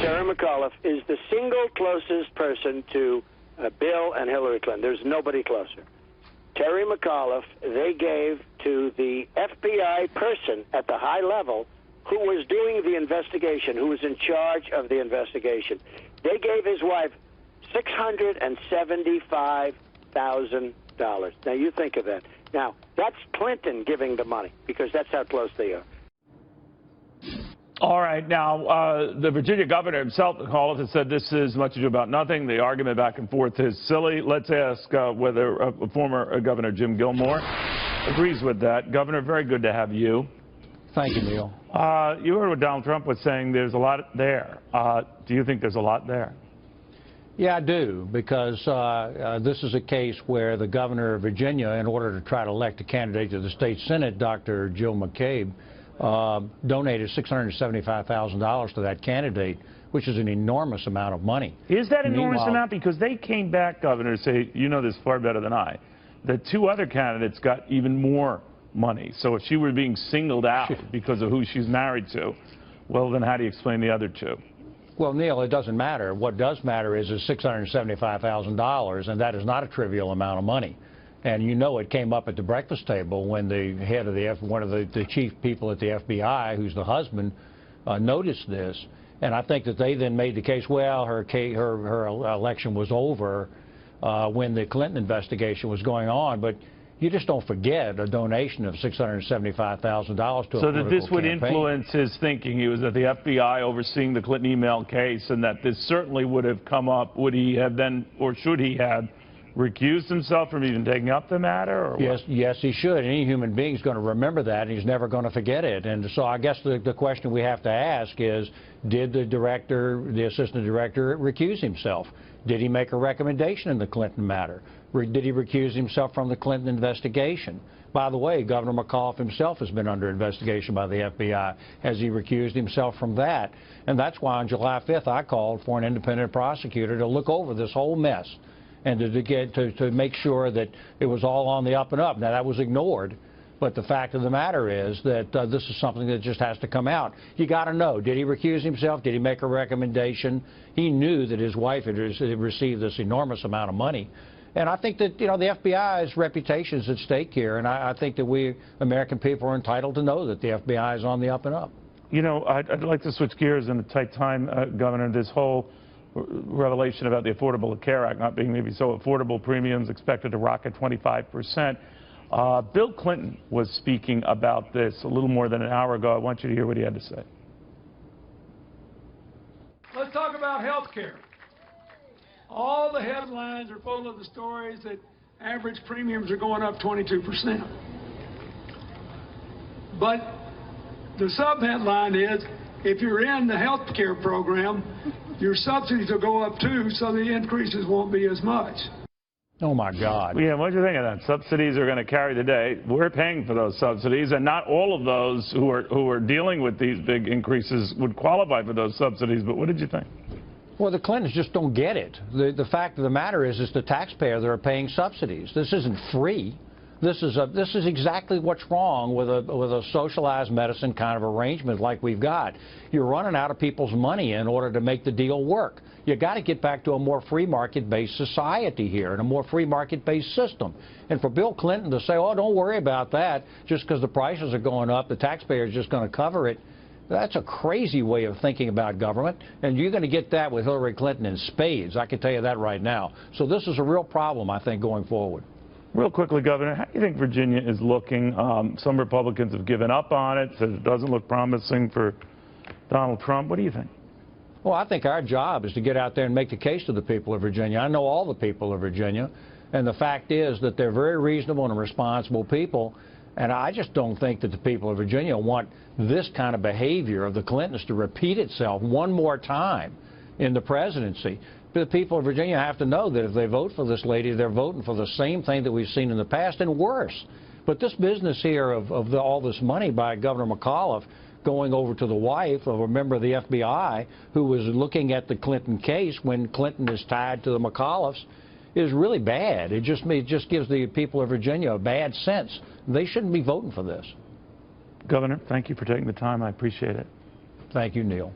Terry McAuliffe is the single closest person to Bill and Hillary Clinton. There's nobody closer. Terry McAuliffe, they gave to the FBI person at the high level who was doing the investigation, who was in charge of the investigation. They gave his wife $675,000. Now, you think of that. Now, that's Clinton giving the money, because that's how close they are. All right. Now, the Virginia governor himself, McAuliffe, has said this is much ado about nothing. The argument back and forth is silly. Let's ask whether former Governor Jim Gilmore agrees with that. Governor, very good to have you. Thank you, Neil. You heard what Donald Trump was saying. There's a lot there. Do you think there's a lot there? Yeah, I do, because this is a case where the governor of Virginia, in order to try to elect a candidate to the state senate, Dr. Jill McCabe, donated $675,000 to that candidate, which is an enormous amount of money. Is that an enormous amount? Because they came back, Governor, say, you know this far better than I, the two other candidates got even more money. So if she were being singled out because of who she's married to, well, then how do you explain the other two? Well, Neil, it doesn't matter. What does matter is $675,000, and that is not a trivial amount of money. And you know it came up at the breakfast table when the head of one of the chief people at the FBI, who's the husband, noticed this. And I think that they then made the case, well, her election was over when the Clinton investigation was going on. But you just don't forget a donation of $675,000 to a political campaign. So that this would influence his thinking. He was at the FBI overseeing the Clinton email case, and that this certainly would have come up. Would he have then, or should he have, recused himself from even taking up the matter? Or yes, he should. Any human being is going to remember that, and he's never going to forget it. And so I guess the question we have to ask is, did the assistant director, recuse himself? Did he make a recommendation in the Clinton matter? Did he recuse himself from the Clinton investigation? By the way, Governor McAuliffe himself has been under investigation by the FBI. Has he recused himself from that? And that's why on July 5th I called for an independent prosecutor to look over this whole mess and to make sure that it was all on the up and up. Now, that was ignored, but the fact of the matter is that this is something that just has to come out. You got to know, did he recuse himself? Did he make a recommendation? He knew that his wife had received this enormous amount of money. And I think that, you know, the FBI's reputation is at stake here, and I think that we American people are entitled to know that the FBI is on the up and up. You know, I'd like to switch gears in a tight time, Governor. This whole revelation about the Affordable Care Act not being maybe so affordable, premiums expected to rocket 25%. Bill Clinton was speaking about this a little more than an hour ago. I want you to hear what he had to say. Let's talk about health care. All the headlines are full of the stories that average premiums are going up 22%. But the sub-headline is, if you're in the health care program, your subsidies will go up too, so the increases won't be as much. Oh, my God. Yeah, what do you think of that? Subsidies are going to carry the day. We're paying for those subsidies, and not all of those who are dealing with these big increases would qualify for those subsidies. But what did you think? Well, the Clintons just don't get it. The fact of the matter is, it's the taxpayer that are paying subsidies. This isn't free. This is exactly what's wrong with a socialized medicine kind of arrangement like we've got. You're running out of people's money in order to make the deal work. You got to get back to a more free market-based society here and a more free market-based system. And for Bill Clinton to say, oh, don't worry about that, just because the prices are going up, the taxpayer is just going to cover it, that's a crazy way of thinking about government, and you're going to get that with Hillary Clinton in spades. I can tell you that right now. So this is a real problem, I think, going forward. Real quickly, Governor, how do you think Virginia is looking? Some Republicans have given up on it, said it doesn't look promising for Donald Trump. What do you think? Well, I think our job is to get out there and make the case to the people of Virginia. I know all the people of Virginia, and the fact is that they're very reasonable and responsible people. And I just don't think that the people of Virginia want this kind of behavior of the Clintons to repeat itself one more time in the presidency. But the people of Virginia have to know that if they vote for this lady, they're voting for the same thing that we've seen in the past and worse. But this business here of all this money by Governor McAuliffe going over to the wife of a member of the FBI who was looking at the Clinton case when Clinton is tied to the McAuliffes is really bad. It just gives the people of Virginia a bad sense. They shouldn't be voting for this. Governor, thank you for taking the time. I appreciate it. Thank you, Neil.